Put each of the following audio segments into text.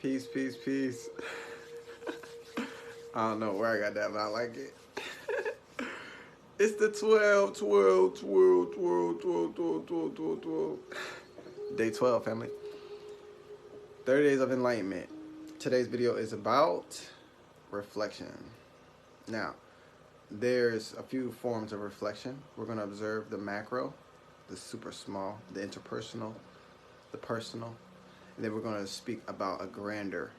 Peace, peace, peace. I don't know where I got that, but I like it. It's the 12, 12, 12, 12, 12, 12, 12, 12, 12. Day 12, family. 30 days of enlightenment. Today's video is about reflection. Now, there's a few forms of reflection. We're going to observe the macro, the super small, the interpersonal, the personal, and then we're going to speak about a grander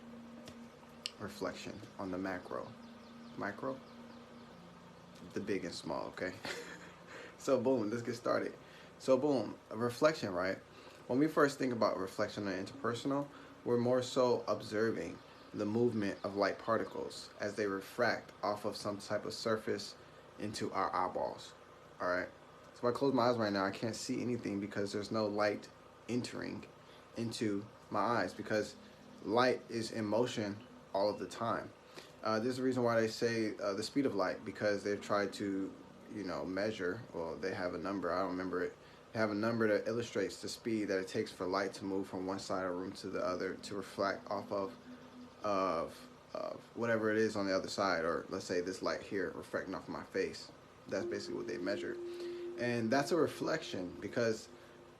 reflection on the macro. Micro? The big and small, okay? So boom, let's get started. So boom, a reflection, right? When we first think about reflection and interpersonal, we're more so observing the movement of light particles as they refract off of some type of surface into our eyeballs, all right? So if I close my eyes right now, I can't see anything because there's no light entering into my eyes because light is in motion all of the time. This is the reason why they say the speed of light, because they've tried to, measure. Well, they have a number. I don't remember it. They have a number that illustrates the speed that it takes for light to move from one side of the room to the other to reflect off of whatever it is on the other side, or let's say this light here reflecting off my face. That's basically what they measured, and that's a reflection because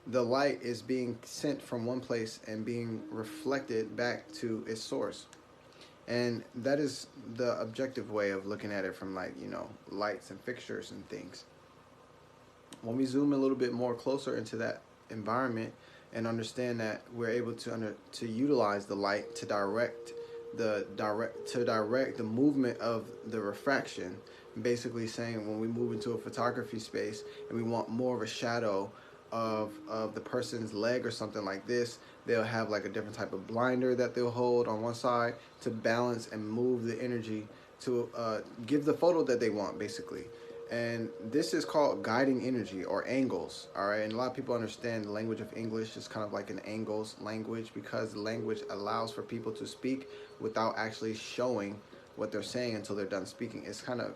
the light is being sent from one place and being reflected back to its source. And that is the objective way of looking at it from, like, lights and fixtures and things. When we zoom a little bit more closer into that environment and understand that we're able to utilize the light to direct the movement of the refraction, basically saying when we move into a photography space and we want more of a shadow of the person's leg or something like this, they'll have like a different type of blinder that they'll hold on one side to balance and move the energy to give the photo that they want, basically. And this is called guiding energy, or angles, all right? And a lot of people understand the language of English is kind of like an angles language, because the language allows for people to speak without actually showing what they're saying until they're done speaking. It's kind of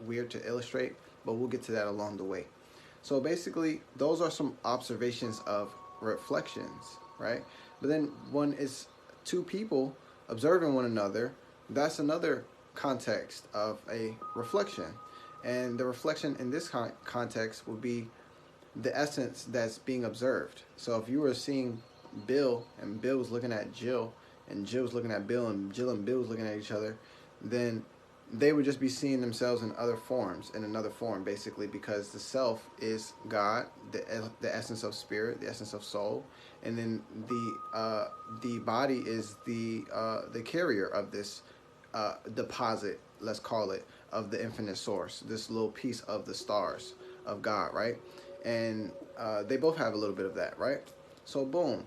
weird to illustrate, but we'll get to that along the way. So basically, those are some observations of reflections, right? But then when it's two people observing one another, that's another context of a reflection. And the reflection in this context would be the essence that's being observed. So if you were seeing Bill, and Bill was looking at Jill, and Jill was looking at Bill, and Jill and Bill was looking at each other, then they would just be seeing themselves in another form, basically, because the self is God, the essence of spirit, the essence of soul, and then the body is the carrier of this deposit, let's call it, of the infinite source, this little piece of the stars of God, right? And they both have a little bit of that, right? So boom,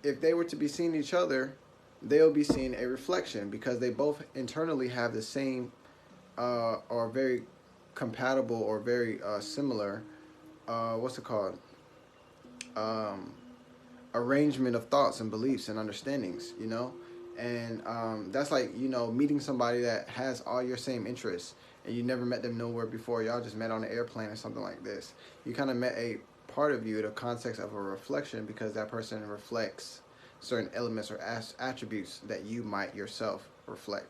if they were to be seeing each other, they'll be seeing a reflection, because they both internally have the same or very compatible or very similar arrangement of thoughts and beliefs and understandings, and that's like, meeting somebody that has all your same interests, and you never met them nowhere before. Y'all just met on an airplane or something like this. You kind of met a part of you in the context of a reflection, because that person reflects certain elements or attributes that you might yourself reflect.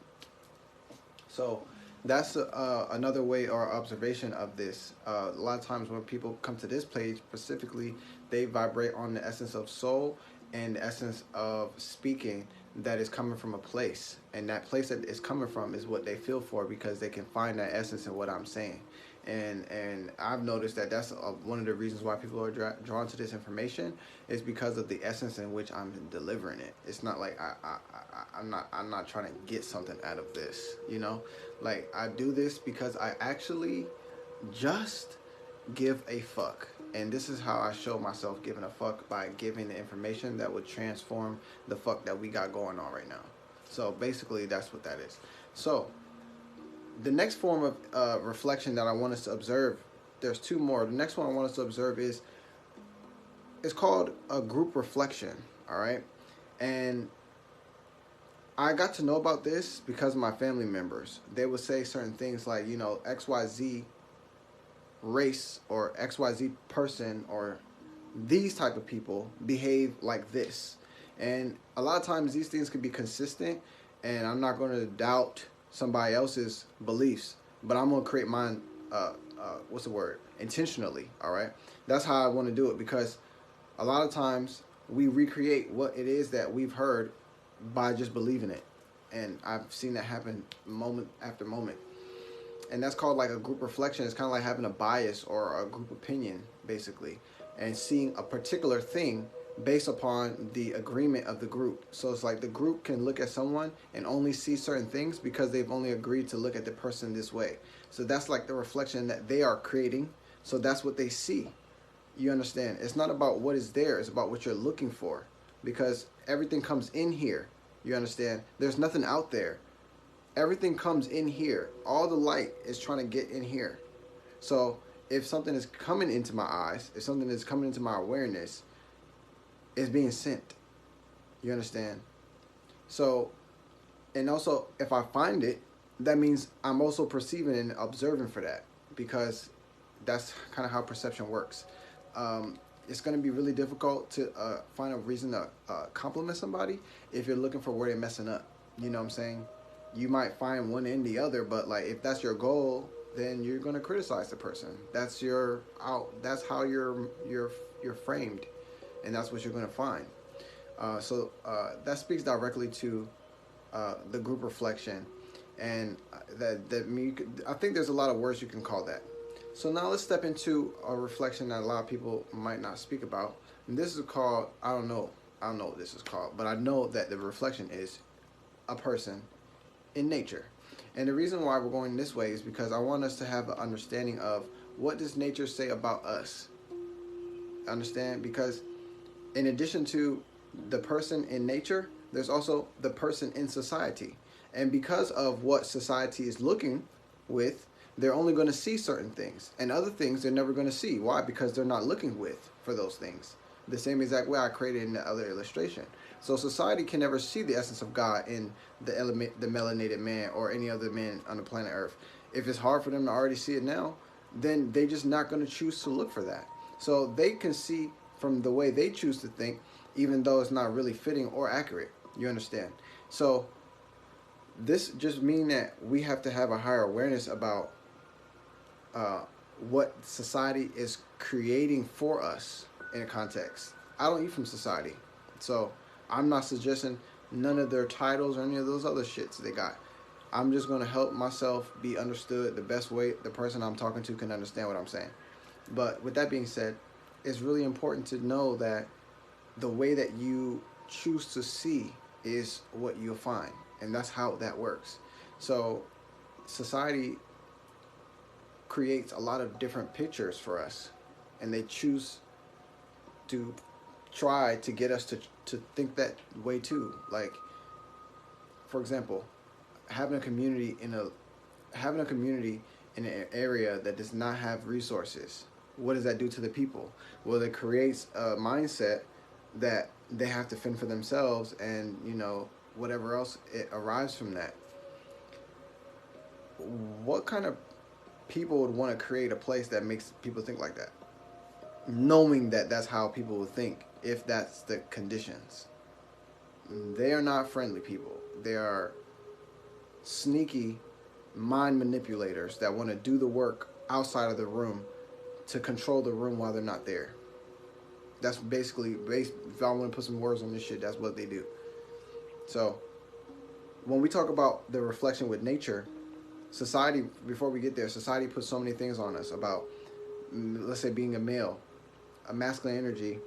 So that's another way or observation of this. A lot of times when people come to this page specifically, they vibrate on the essence of soul and the essence of speaking that is coming from a place, and that place that is coming from is what they feel for, because they can find that essence in what I'm saying. And I've noticed that that's one of the reasons why people are drawn to this information, is because of the essence in which I'm delivering it. It's not like I'm not trying to get something out of this, like I do this because I actually just give a fuck. And this is how I show myself giving a fuck, by giving the information that would transform the fuck that we got going on right now. So basically that's what that is. So the next form of reflection that I want us to observe, there's two more. The next one I want us to observe is, it's called a group reflection, all right? And I got to know about this because of my family members. They would say certain things like, XYZ race or XYZ person or these type of people behave like this. And a lot of times these things can be consistent, and I'm not going to doubt somebody else's beliefs, but I'm going to create mine, what's the word? Intentionally, all right? That's how I want to do it, because a lot of times we recreate what it is that we've heard by just believing it. And I've seen that happen moment after moment. And that's called like a group reflection. It's kind of like having a bias or a group opinion, basically, and seeing a particular thing based upon the agreement of the group. So it's like the group can look at someone and only see certain things because they've only agreed to look at the person this way. So that's like the reflection that they are creating. So that's what they see. You understand? It's not about what is there. It's about what you're looking for, because everything comes in here. You understand? There's nothing out there. Everything comes in here. All the light is trying to get in here. So if something is coming into my eyes, if something is coming into my awareness, it's being sent. You understand? So, and also if I find it, that means I'm also perceiving and observing for that, because that's kind of how perception works. It's going to be really difficult to find a reason to compliment somebody if you're looking for where they're messing up. You know what I'm saying? You might find one and the other, but like if that's your goal, then you're going to criticize the person. That's your out. That's how you're framed, and that's what you're going to find. So that speaks directly to the group reflection, and I think there's a lot of words you can call that. So now let's step into a reflection that a lot of people might not speak about. And this is called, I don't know what this is called, but I know that the reflection is a person in nature. And the reason why we're going this way is because I want us to have an understanding of what does nature say about us. Understand? Because in addition to the person in nature, there's also the person in society. And because of what society is looking with, they're only going to see certain things, and other things they're never going to see. Why? Because they're not looking for those things. The same exact way I created in the other illustration. So society can never see the essence of God in the melanated man or any other man on the planet Earth. If it's hard for them to already see it now, then they're just not going to choose to look for that. So they can see from the way they choose to think, even though it's not really fitting or accurate. You understand? So this just means that we have to have a higher awareness about what society is creating for us in a context. I don't eat from society, so I'm not suggesting none of their titles or any of those other shits they got. I'm just going to help myself be understood the best way the person I'm talking to can understand what I'm saying. But with that being said, it's really important to know that the way that you choose to see is what you'll find, and that's how that works. So society creates a lot of different pictures for us, and they choose to try to get us to think that way too. Like, for example, having a community in an area that does not have resources, what does that do to the people? Well, it creates a mindset that they have to fend for themselves, and whatever else it arrives from that. What kind of people would want to create a place that makes people think like that, knowing that that's how people would think if that's the conditions? They are not friendly people. They are sneaky mind manipulators that want to do the work outside of the room to control the room while they're not there. That's basically, if I want to put some words on this shit, that's what they do. So when we talk about the reflection with nature, society, before we get there, society puts so many things on us about, let's say, being a male, a masculine energy,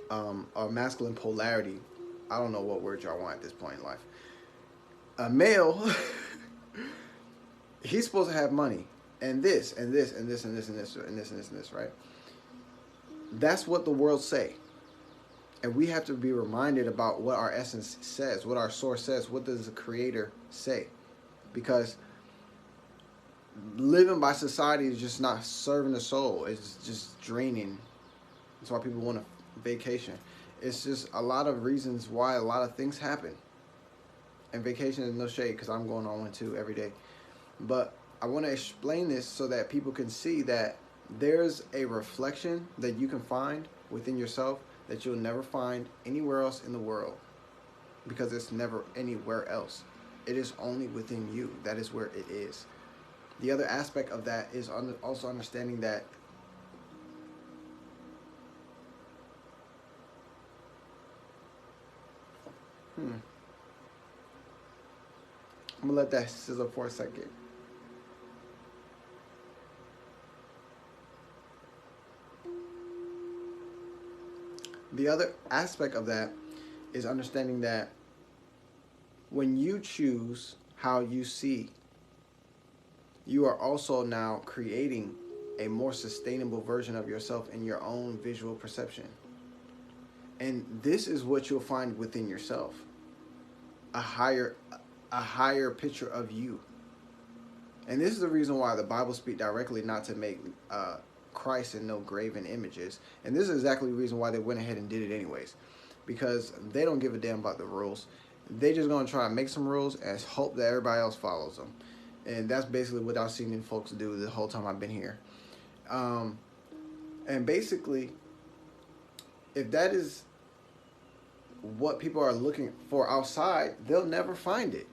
or masculine polarity. I don't know what word y'all want at this point in life. A male, he's supposed to have money, and this, and this, and this, and this, and this, and this, and this, and this, right? That's what the world say. And we have to be reminded about what our essence says, what our source says, what does the Creator say? Because living by society is just not serving the soul. It's just draining. That's why people want a vacation. It's just a lot of reasons why a lot of things happen. And vacation is no shade, because I'm going on one too every day. But I want to explain this so that people can see that there's a reflection that you can find within yourself that you'll never find anywhere else in the world, because it's never anywhere else. It is only within you. That is where it is. The other aspect of that is also understanding that I'm gonna let that sizzle for a second. The other aspect of that is understanding that when you choose how you see, you are also now creating a more sustainable version of yourself in your own visual perception. And this is what you'll find within yourself. A higher picture of you. And this is the reason why the Bible speaks directly not to make Christ in no graven images. And this is exactly the reason why they went ahead and did it anyways. Because they don't give a damn about the rules. They just going to try to make some rules and hope that everybody else follows them. And that's basically what I've seen folks do the whole time I've been here. And basically, if that is what people are looking for outside, they'll never find it.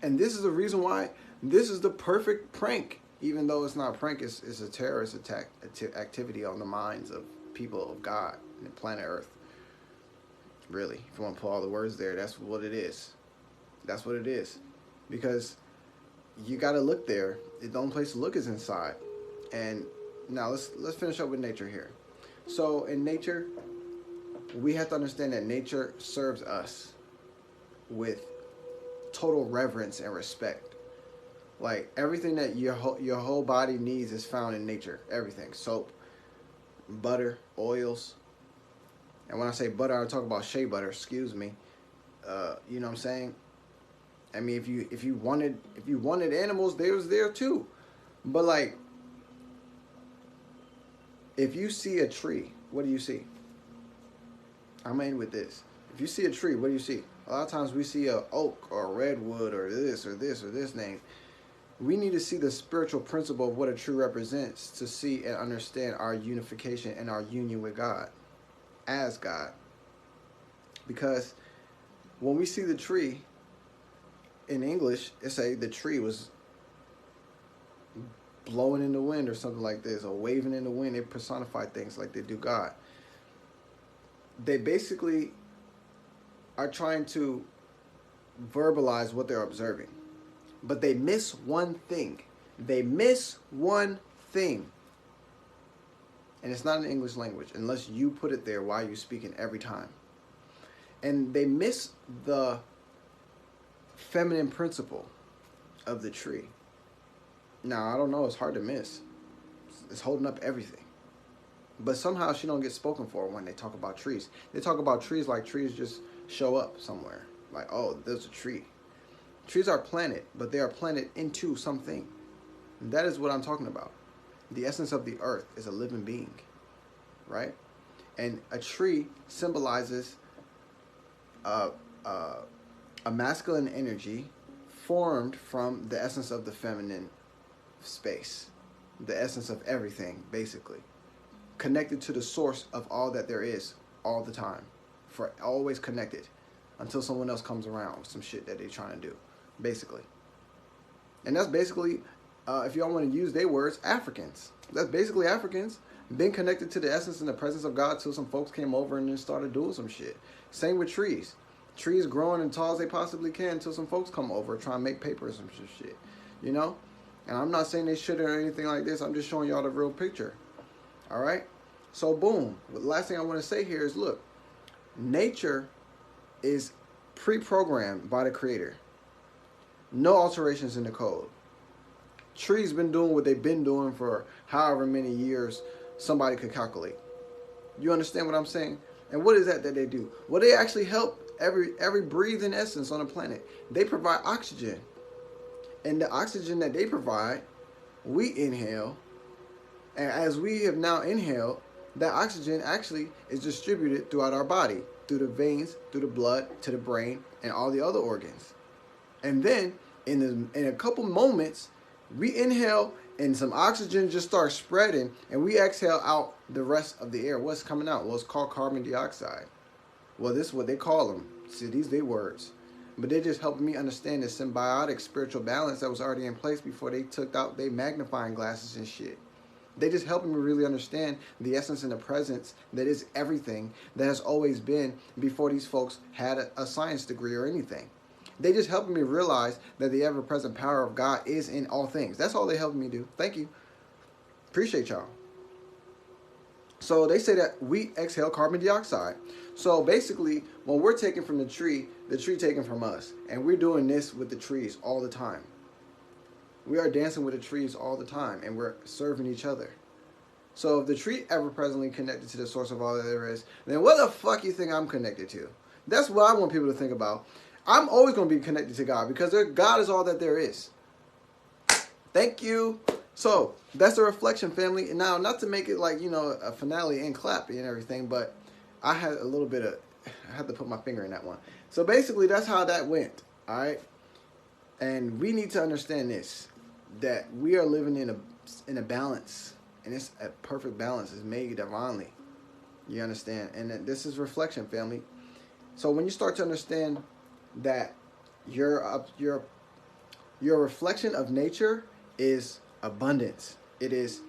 And this is the reason why this is the perfect prank. Even though it's not a prank, it's a terrorist attack activity on the minds of people of God and planet Earth. Really, if you want to put all the words there, that's what it is. That's what it is. Because you got to look there. The only place to look is inside. And now let's finish up with nature here. So in nature, we have to understand that nature serves us with total reverence and respect. Like everything that your whole body needs is found in nature. Everything: soap, butter, oils. And when I say butter, I talk about shea butter. Excuse me. You know what I'm saying? I mean, if you wanted animals, they was there too. But like, if you see a tree, what do you see? I'm in with this. If you see a tree, what do you see? A lot of times we see a oak or a redwood or this or this or this name. We need to see the spiritual principle of what a tree represents to see and understand our unification and our union with God, as God. Because when we see the tree, in English, it say the tree was blowing in the wind or something like this, or waving in the wind. They personify things like they do God. They basically are trying to verbalize what they're observing. But they miss one thing. They miss one thing. And it's not an English language unless you put it there while you speaking every time. And they miss the feminine principle of the tree. Now, I don't know. It's hard to miss. It's holding up everything. But somehow she don't get spoken for when they talk about trees. They talk about trees like trees just show up somewhere. Like, oh, there's a tree. Trees are planted, but they are planted into something. And that is what I'm talking about. The essence of the earth is a living being, right? And a tree symbolizes a masculine energy formed from the essence of the feminine space, the essence of everything, basically, connected to the source of all that there is all the time, for always connected until someone else comes around with some shit that they're trying to do, basically. And that's basically, if y'all want to use their words, Africans. That's basically Africans been connected to the essence and the presence of God till some folks came over and then started doing some shit. Same with trees. Trees growing as tall as they possibly can until some folks come over try and make papers and some shit, you know? And I'm not saying they shouldn't or anything like this. I'm just showing y'all the real picture. All right? So, boom. The last thing I want to say here is, look, nature is pre-programmed by the Creator. No alterations in the code. Trees been doing what they've been doing for however many years somebody could calculate. You understand what I'm saying? And what is that they do? Well, they actually help every breathing essence on the planet. They provide oxygen. And the oxygen that they provide, we inhale. And as we have now inhaled, that oxygen actually is distributed throughout our body, through the veins, through the blood, to the brain, and all the other organs. And then, in a couple moments, we inhale And some oxygen just starts spreading, and we exhale out the rest of the air. What's coming out? Well, it's called carbon dioxide. Well, this is what they call them. See, these they words. But they just helped me understand the symbiotic spiritual balance that was already in place before they took out their magnifying glasses and shit. They just helped me really understand the essence and the presence that is everything that has always been before these folks had a science degree or anything. They just helped me realize that the ever-present power of God is in all things. That's all they helped me do. Thank you. Appreciate y'all. So they say that we exhale carbon dioxide. So basically, when we're taking from the tree taking from us. And we're doing this with the trees all the time. We are dancing with the trees all the time, and we're serving each other. So if the tree ever presently connected to the source of all that there is, then what the fuck you think I'm connected to? That's what I want people to think about. I'm always going to be connected to God because God is all that there is. Thank you. So that's a reflection, family. And now, not to make it like, a finale and clapping and everything, but I had a little bit of, I had to put my finger in that one. So basically, that's how that went. All right. And we need to understand this, that we are living in a balance, and it's a perfect balance. It's made divinely. You understand? And that this is reflection, family. So when you start to understand that your reflection of nature is abundance. It is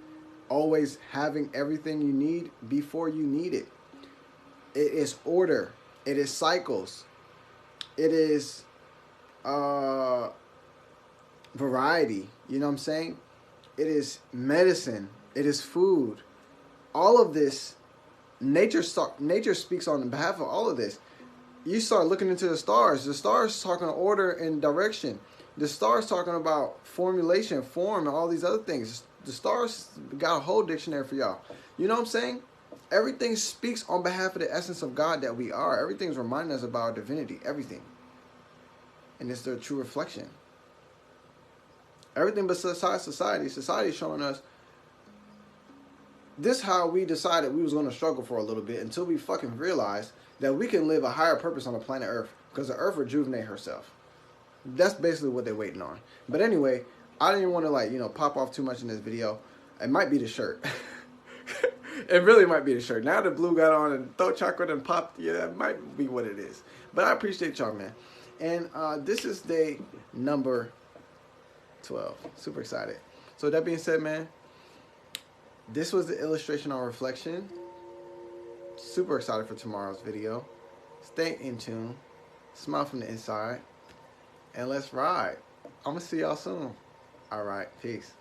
always having everything you need before you need it. It is order. It is cycles. It is variety. You know what I'm saying? It is medicine. It is food. All of this, nature speaks on behalf of all of this. You start looking into the stars. The stars talking order and direction. The stars talking about formulation, form, and all these other things. The stars got a whole dictionary for y'all. You know what I'm saying? Everything speaks on behalf of the essence of God that we are. Everything's reminding us about our divinity. Everything. And it's their true reflection. Everything besides society. Society is showing us this how we decided we was going to struggle for a little bit until we fucking realized that we can live a higher purpose on the planet Earth because the Earth rejuvenate herself. That's basically what they're waiting on. But anyway, I didn't want to pop off too much in this video. It might be the shirt. It really might be the shirt. Now the blue got on and throat chakra and popped. Yeah, that might be what it is. But I appreciate y'all, man. And this is day number 12. Super excited. So that being said, man, this was the illustration on reflection. Super excited for tomorrow's video. Stay in tune. Smile from the inside. And let's ride. I'm going to see y'all soon. All right. Peace.